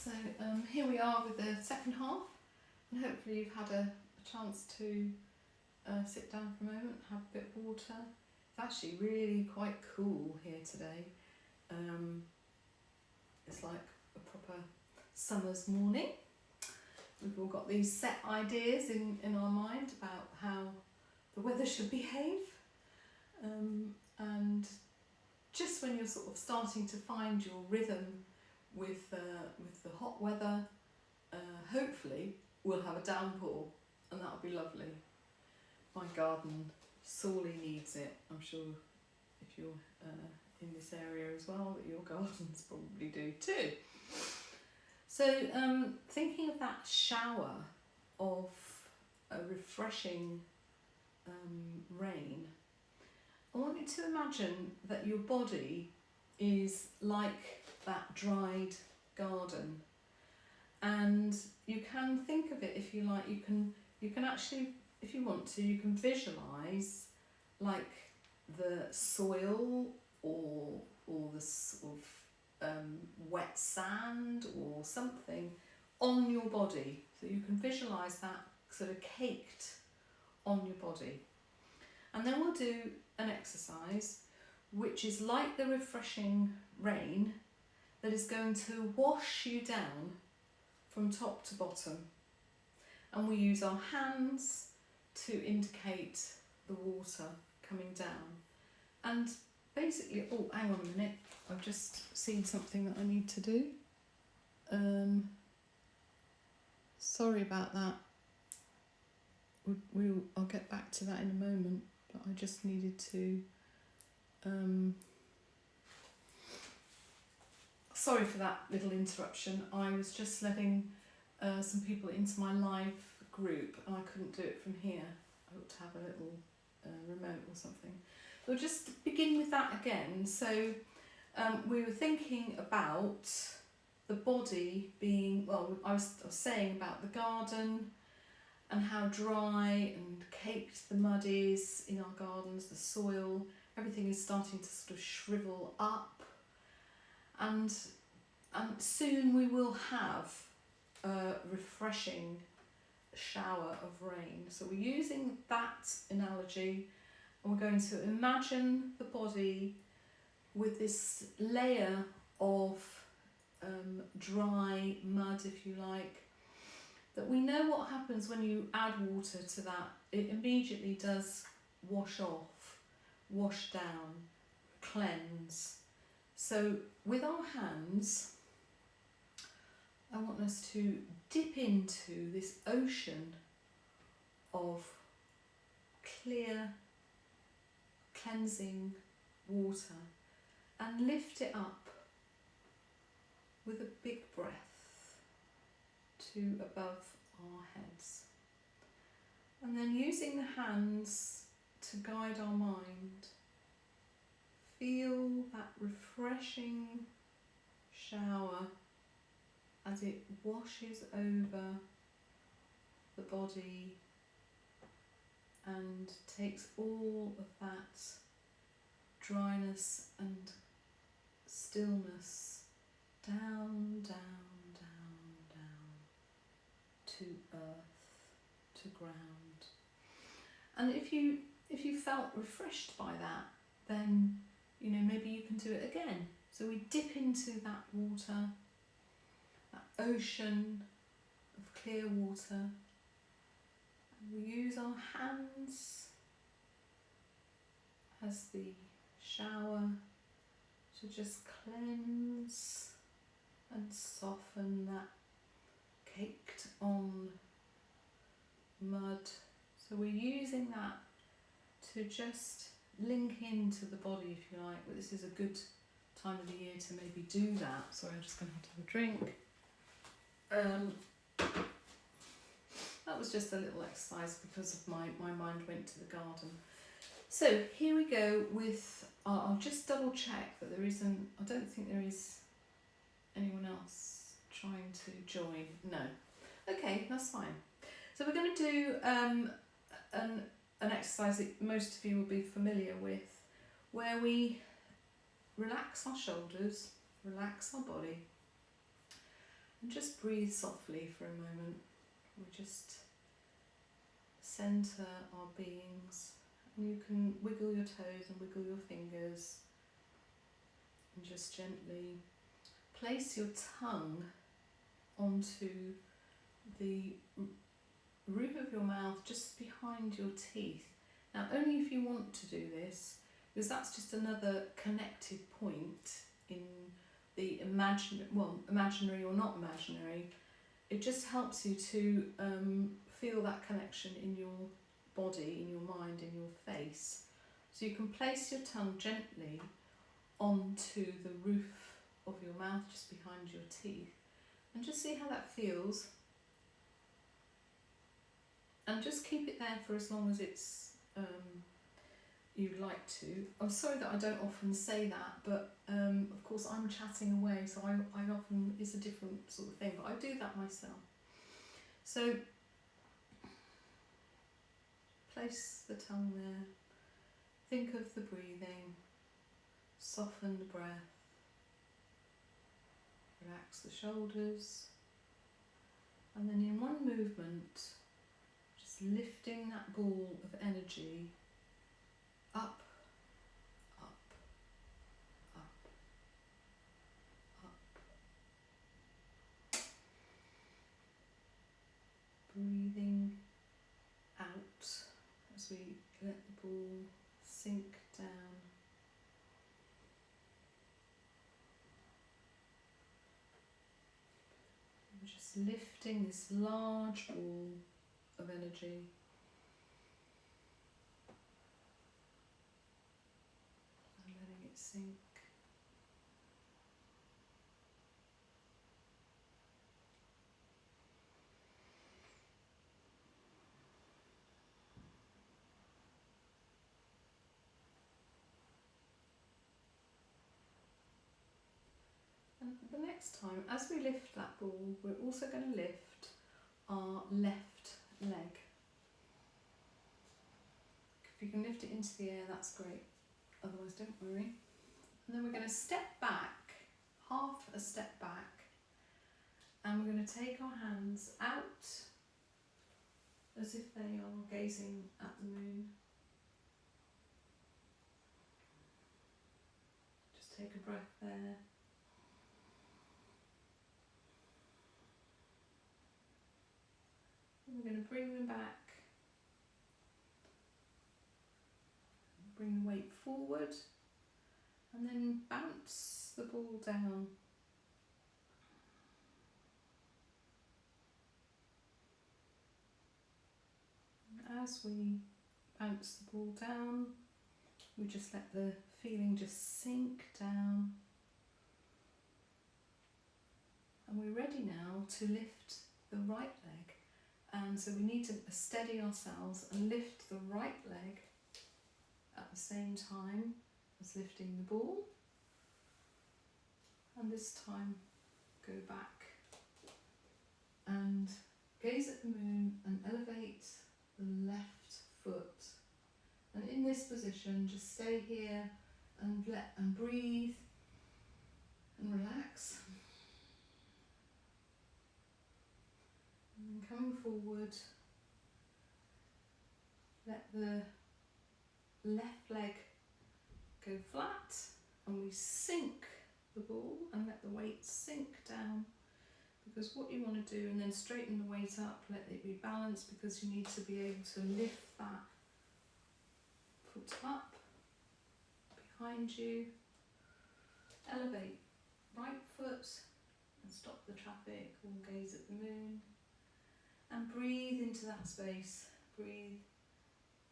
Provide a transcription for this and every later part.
So here we are with the second half, and hopefully you've had a chance to sit down for a moment, have a bit of water. It's actually really quite cool here today. It's like a proper summer's morning. We've all got these set ideas in our mind about how the weather should behave, and just when you're sort of starting to find your rhythm with the hot weather, hopefully we'll have a downpour, and that'll be lovely. My garden sorely needs it. I'm sure if you're in this area as well, that your gardens probably do too. So thinking of that shower of a refreshing rain, I want you to imagine that your body is like that dried garden, and you can think of it, if you like, you can actually, if you want to, you can visualize like the soil or the sort of wet sand or something on your body, so you can visualize that sort of caked on your body. And then we'll do an exercise which is like the refreshing rain that is going to wash you down from top to bottom. And we use our hands to indicate the water coming down. And basically, oh, hang on a minute, I've just seen something that I need to do. Sorry about that. I'll get back to that in a moment, but I just needed to sorry for that little interruption. I was just letting some people into my live group, and I couldn't do it from here. I ought to have a little remote or something. So we'll just begin with that again. So we were thinking about the body being, well, I was saying about the garden and how dry and caked the mud is in our gardens, the soil, everything is starting to sort of shrivel up, and soon we will have a refreshing shower of rain. So we're using that analogy, and we're going to imagine the body with this layer of dry mud, if you like, that we know what happens when you add water to that. It immediately does wash off, wash down, cleanse. So with our hands, I want us to dip into this ocean of clear, cleansing water and lift it up with a big breath to above our heads. And then using the hands to guide our mind, feel that refreshing shower as it washes over the body and takes all of that dryness and stillness down, down, down, down to earth, to ground. And if you felt refreshed by that, then maybe you can do it again. So we dip into that water, that ocean of clear water, and we use our hands as the shower to just cleanse and soften that caked on mud. So we're using that to just link into the body, if you like. But this is a good time of the year to maybe do that. Sorry, I'm just going to have a drink. That was just a little exercise because of my mind went to the garden. So here we go with, I'll just double check that there isn't, I don't think there is anyone else trying to join. No. Okay, that's fine. So we're going to do an exercise that most of you will be familiar with, where we relax our shoulders, relax our body, And just breathe softly for a moment. We just centre our beings. And you can wiggle your toes and wiggle your fingers. And just gently place your tongue onto the roof of your mouth, just behind your teeth. Now, only if you want to do this, because that's just another connected point in the imaginary or not imaginary. It just helps you to feel that connection in your body, in your mind, in your face. So you can place your tongue gently onto the roof of your mouth, just behind your teeth, and just see how that feels. And just keep it there for as long as it's you'd like to. I'm sorry that I don't often say that, but of course I'm chatting away, so I often, it's a different sort of thing, but I do that myself. So place the tongue there, think of the breathing, soften the breath, relax the shoulders, and then in one movement, just lifting that ball of energy up, up, up, up. Breathing out as we let the ball sink down. We're just lifting this large ball of energy. And letting it sink. And the next time, as we lift that ball, we're also going to lift our left leg. If you can lift it into the air, that's great. Otherwise, don't worry. And then we're going to step back, half a step back, and we're going to take our hands out as if they are gazing at the moon. Just take a breath there. And we're going to bring them back. Bring the weight forward and then bounce the ball down. And as we bounce the ball down, we just let the feeling just sink down. And we're ready now to lift the right leg. And so we need to steady ourselves and lift the right leg at the same time as lifting the ball. And this time go back and gaze at the moon and elevate the left foot. And in this position, just stay here and breathe and relax. And then coming forward, let the left leg go flat and we sink the ball and let the weight sink down, because what you want to do, and then straighten the weight up, let it be balanced, because you need to be able to lift that foot up behind you, elevate right foot and stop the traffic or gaze at the moon, and breathe into that space, breathe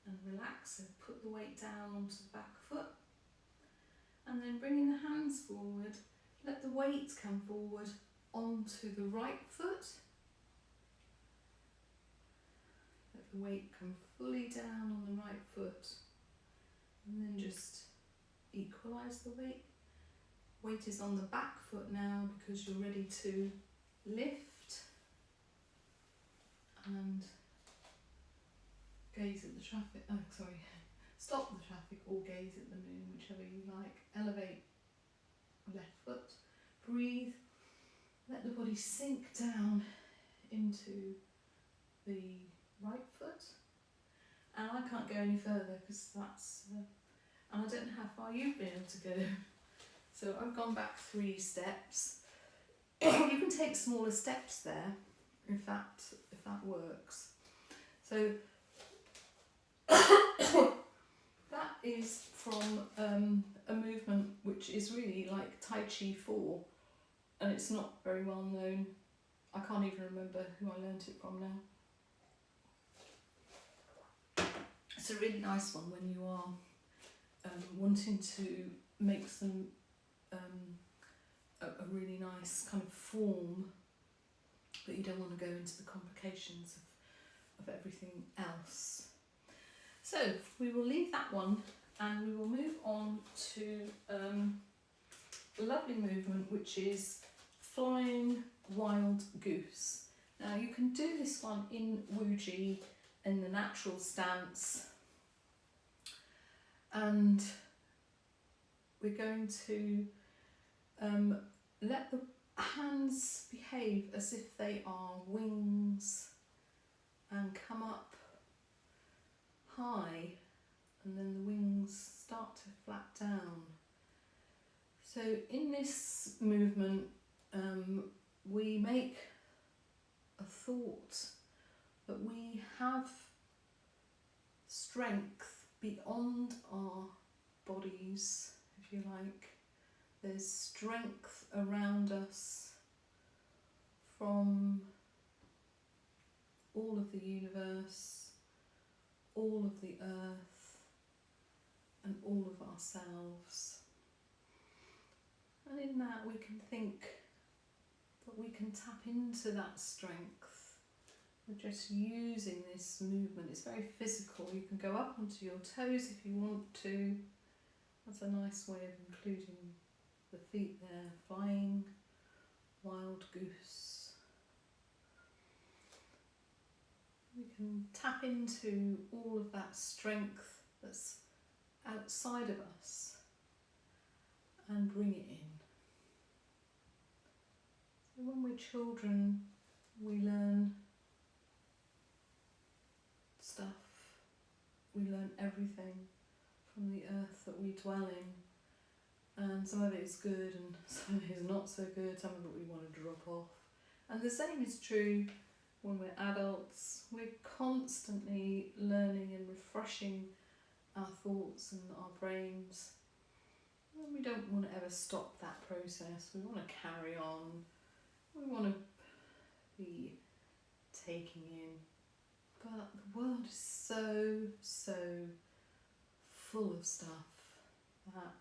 and relax, and put the weight down onto the back foot, and then bringing the hands forward, let the weight come forward onto the right foot, let the weight come fully down on the right foot, and then just equalise the weight. Weight is on the back foot now because you're ready to lift and gaze at the traffic, stop the traffic or gaze at the moon, whichever you like. Elevate left foot, breathe, let let the body sink down into the right foot. And I can't go any further because that's, and I don't know how far you've been able to go. So I've gone back 3 steps. You can take smaller steps there if that works. So that is from a movement which is really like Tai Chi 4, and it's not very well known. I can't even remember who I learnt it from now. It's a really nice one when you are wanting to make some a really nice kind of form, but you don't want to go into the complications of everything else. So we will leave that one and we will move on to a lovely movement which is flying wild goose. Now you can do this one in Wuji in the natural stance, and we're going to let the hands behave as if they are wings and come up high, and then the wings start to flap down. So in this movement we make a thought that we have strength beyond our bodies, if you like. There's strength around us from all of the universe, all of the earth, and all of ourselves. And in that we can think that we can tap into that strength. We're just using this movement. It's very physical. You can go up onto your toes if you want to. That's a nice way of including the feet there. Flying wild goose. We can tap into all of that strength that's outside of us and bring it in. So when we're children, we learn stuff. We learn everything from the earth that we dwell in, and some of it is good and some of it is not so good, some of it we want to drop off. And the same is true when we're adults. We're constantly learning and refreshing our thoughts and our brains, and we don't want to ever stop that process. We want to carry on. We want to be taking in. But the world is so full of stuff that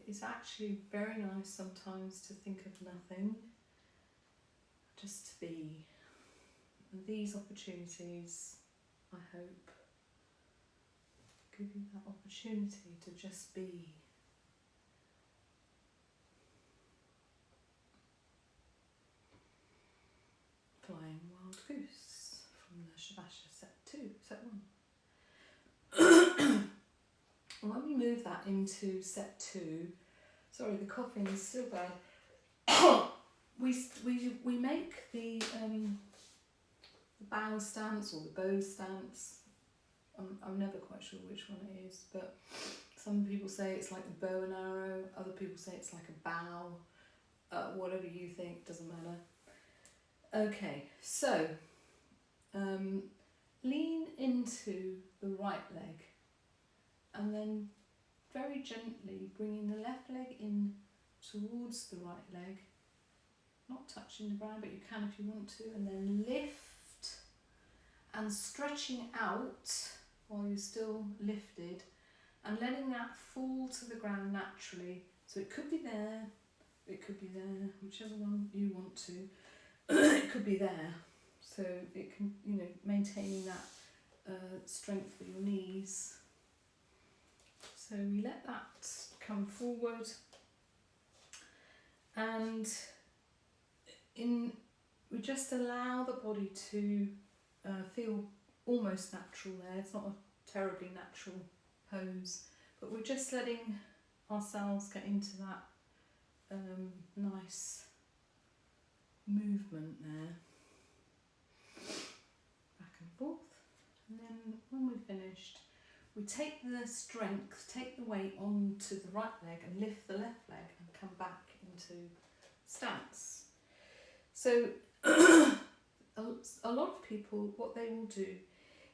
it's actually very nice sometimes to think of nothing, just to be. And these opportunities, I hope, give you that opportunity to just be. Flying Wild Goose from the Shavasana set 2, set 1. When we move that into set 2, sorry, the coughing is still bad. we make the bow stance or the bow stance. I'm never quite sure which one it is, but some people say it's like a bow and arrow, other people say it's like a bow. Whatever you think, doesn't matter. Okay, so lean into the right leg and then very gently bringing the left leg in towards the right leg, not touching the ground, but you can if you want to, and then lift and stretching out while you're still lifted and letting that fall to the ground naturally. So it could be there, it could be there, whichever one you want to. It could be there, so it can, maintaining that strength for your knees. So we let that come forward, and we just allow the body to feel almost natural there. It's not a terribly natural pose, but we're just letting ourselves get into that nice movement there, back and forth. And then when we're finished, we take the strength, take the weight onto the right leg and lift the left leg and come back into stance. So a lot of people, what they will do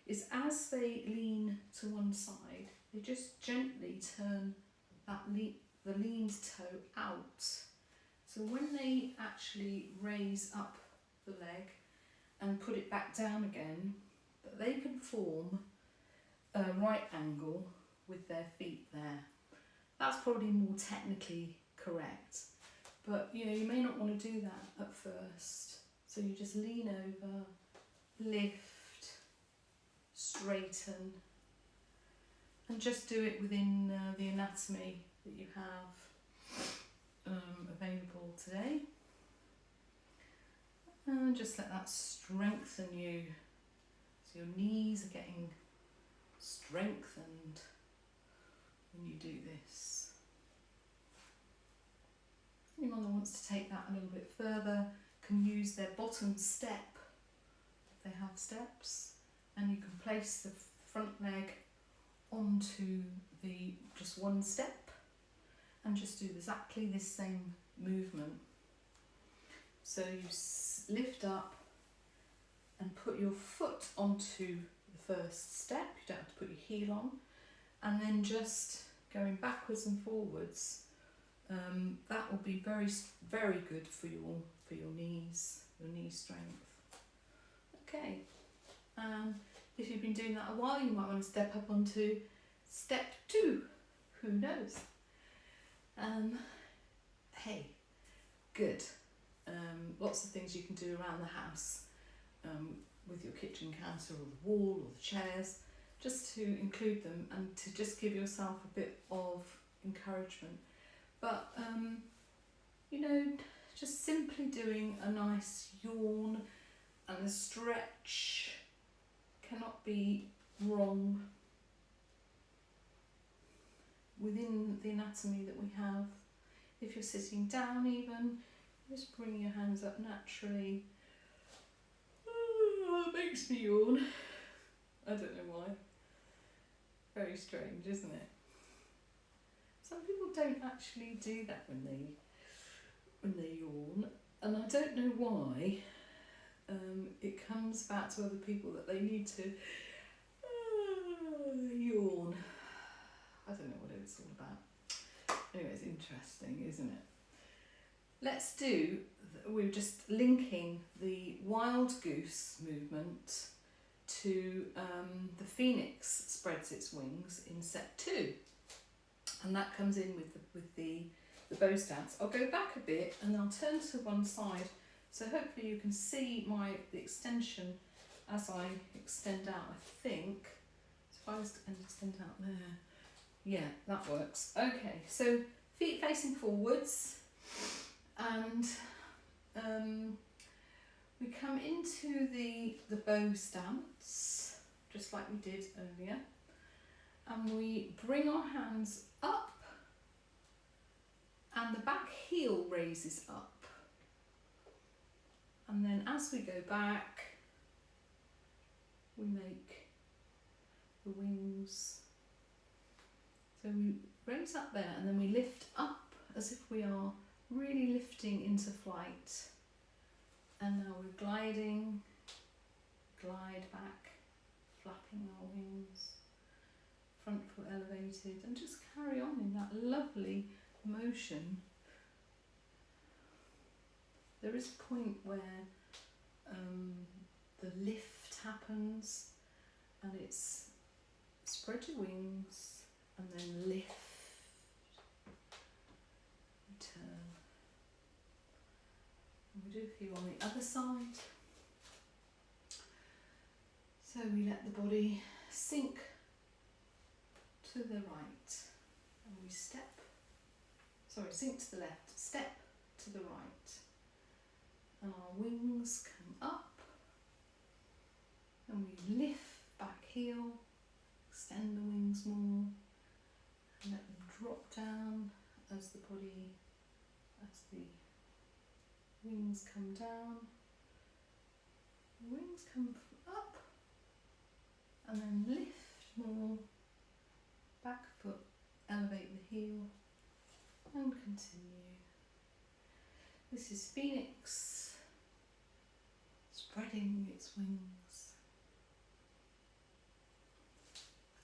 is as they lean to one side, they just gently turn that the leaned toe out. So when they actually raise up the leg and put it back down again, they can form a right angle with their feet there. That's probably more technically correct, but you know, you may not want to do that at first. So you just lean over, lift, straighten, and just do it within the anatomy that you have available today. And just let that strengthen you. So your knees are getting strengthened when you do this. Anyone that wants to take that a little bit further can use their bottom step, if they have steps, and you can place the front leg onto the just one step and just do exactly this same movement. So you lift up and put your foot onto the first step, you don't have to put your heel on, and then just going backwards and forwards. That will be very, very good for your knees, your knee strength. Okay, if you've been doing that a while, you might want to step up onto step 2. Who knows? Hey, good. Lots of things you can do around the house with your kitchen counter or the wall or the chairs, just to include them and to just give yourself a bit of encouragement. But, you know, just simply doing a nice yawn and a stretch cannot be wrong within the anatomy that we have. If you're sitting down even, just bring your hands up naturally. Oh, it makes me yawn. I don't know why. Very strange, isn't it? Some people don't actually do that when they yawn, and I don't know why. It comes back to other people that they need to yawn. I don't know what it's all about. Anyway, it's interesting, isn't it? We're just linking the wild goose movement to the phoenix spreads its wings in set 2. And that comes in with the bow stance. I'll go back a bit and I'll turn to one side, so hopefully you can see the extension as I extend out, I think. So if I was to extend out there, yeah, that works. Okay, so feet facing forwards, and we come into the bow stance, just like we did earlier, and we bring our hands up, and the back heel raises up. And then as we go back, we make the wings. So we raise up there, and then we lift up as if we are really lifting into flight. And now we're gliding, glide back, flapping our wings, front foot elevated, and just carry on in that lovely motion. There is a point where the lift happens, and it's spread your wings and then lift, turn. And we do a few on the other side. So we let the body sink to the right, and we sink to the left, step to the right, and our wings come up, and we lift back heel, extend the wings more, and let them drop down as the Wings come down, wings come up, and then lift more, back foot, elevate the heel, and continue. This is Phoenix, spreading its wings.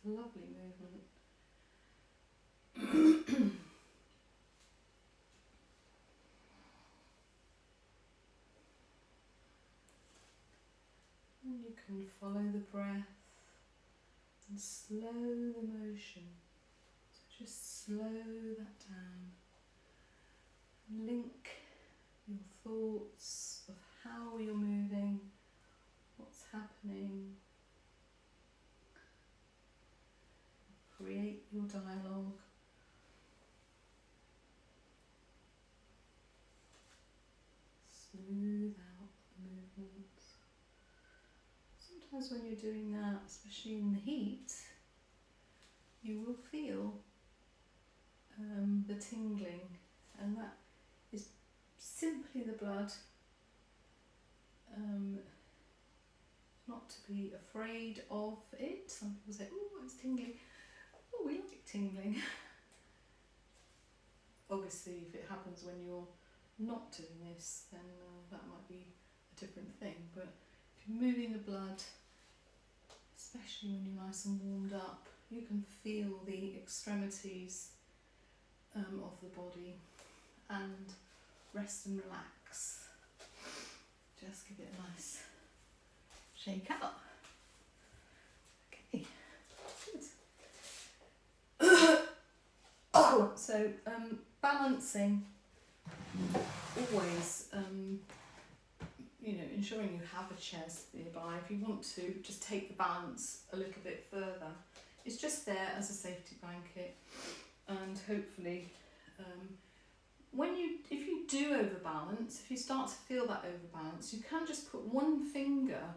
Lovely movement. And you can follow the breath and slow the motion. So just slow that down. Link your thoughts of how you're moving, what's happening. Create your dialogue. Smooth out the movements. Sometimes when you're doing that, especially in the heat, you will feel the tingling, and that is simply the blood. Not to be afraid of it. Some people say, "Oh, it's tingling." Oh, we like tingling. Obviously, if it happens when you're not doing this, then that might be a different thing. But if you're moving the blood, especially when you're nice and warmed up, you can feel the extremities of the body, and rest and relax. Just give it a nice shake out. Okay, good. So balancing, always, ensuring you have a chair nearby. If you want to, just take the balance a little bit further. It's just there as a safety blanket, and hopefully, if you do overbalance, if you start to feel that overbalance, you can just put one finger.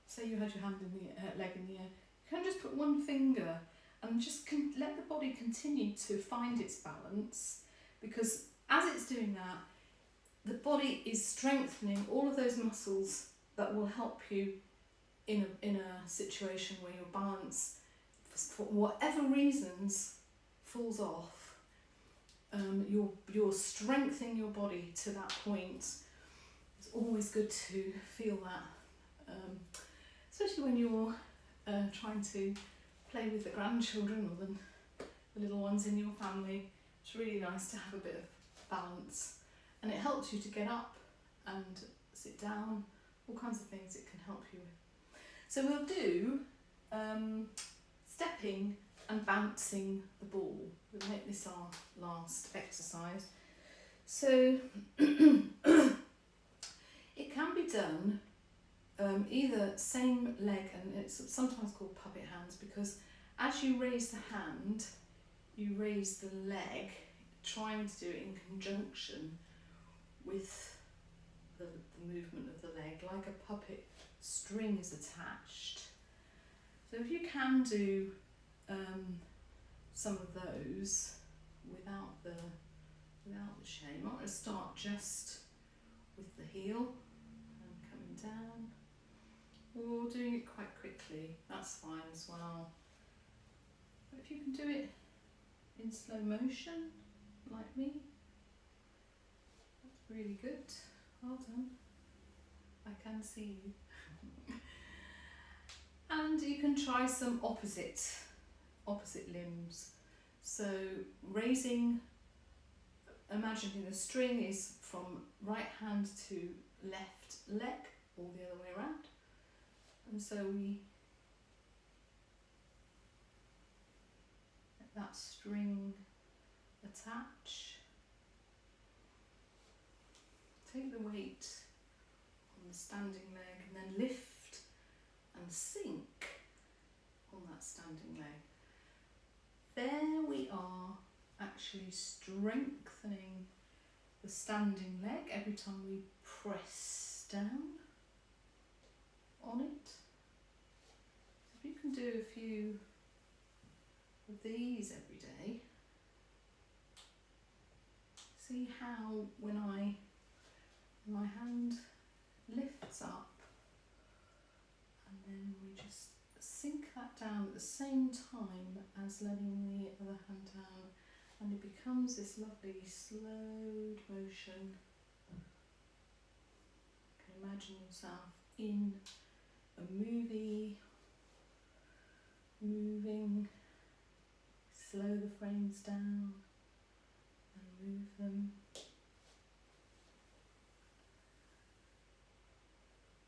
Say you had your hand in the leg in the air. You can just put one finger and just let the body continue to find its balance, because as it's doing that, the body is strengthening all of those muscles that will help you in a situation where your balance, for whatever reasons, falls off. You're strengthening your body to that point. It's always good to feel that, especially when you're trying to play with the grandchildren or the little ones in your family. It's really nice to have a bit of balance, and it helps you to get up and sit down, all kinds of things it can help you with. So we'll do stepping and bouncing the ball. We'll make this our last exercise. So it can be done either same leg, and it's sometimes called puppet hands, because as you raise the hand, you raise the leg, trying to do it in conjunction with the movement of the leg, like a puppet string is attached. So if you can do some of those without the chair, you might want to start just with the heel and coming down, or doing it quite quickly, that's fine as well. But if you can do it in slow motion, like me, that's really good. Well done. I can see you. And you can try some opposite limbs. So raising, imagining the string is from right hand to left leg, or the other way around. And so we let that string attach. Take the weight on the standing leg and then lift and sink on that standing leg. There we are, actually strengthening the standing leg every time we press down on it. If you can do a few of these every day, see how when I My hand lifts up, and then we just sink that down at the same time as letting the other hand down, and it becomes this lovely slowed motion. You can imagine yourself in a movie, moving, slow the frames down and move them.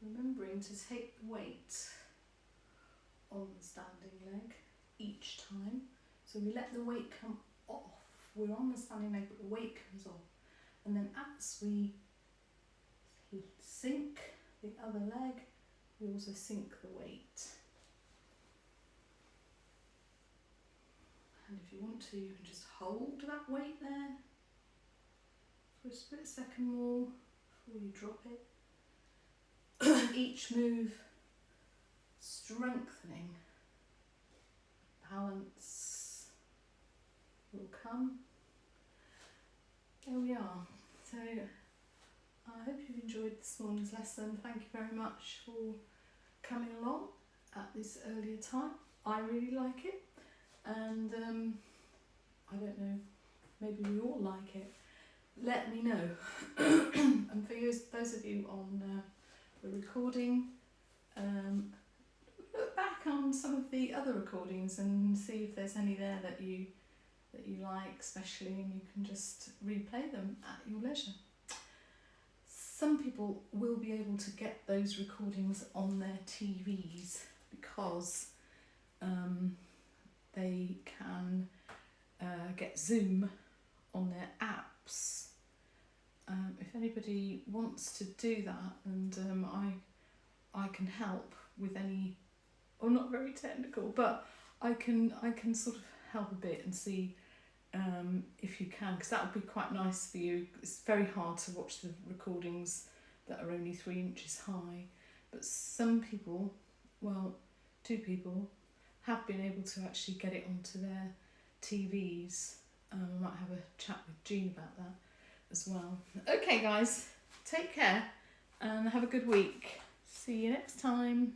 Remembering to take the weight on the standing leg each time. So we let the weight come off. We're on the standing leg, but the weight comes off. And then as we sink the other leg, we also sink the weight. And if you want to, you can just hold that weight there for a split second more before you drop it. Each move strengthening. Balance will come. There we are. So I hope you've enjoyed this morning's lesson. Thank you very much for coming along at this earlier time. I really like it, and I don't know, maybe we all like it. Let me know. And for those of you on the recording, look back on some of the other recordings and see if there's any there that you like especially, and you can just replay them at your leisure. Some people will be able to get those recordings on their TVs because they can get Zoom on their apps. If anybody wants to do that, and I can help with any, or not very technical, but I can sort of help a bit and see if you can, because that would be quite nice for you. It's very hard to watch the recordings that are only 3 inches high, but some people, well, 2 people, have been able to actually get it onto their TVs. I might have a chat with Jean about that as well. Okay guys, take care and have a good week. See you next time.